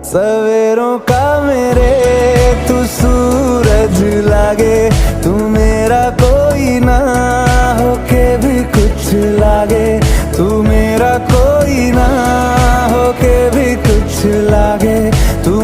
सवेरों का मेरे तू सूरज लागे, तू मेरा कोई ना होके भी कुछ लागे, तू मेरा कोई ना होके भी कुछ लागे, तू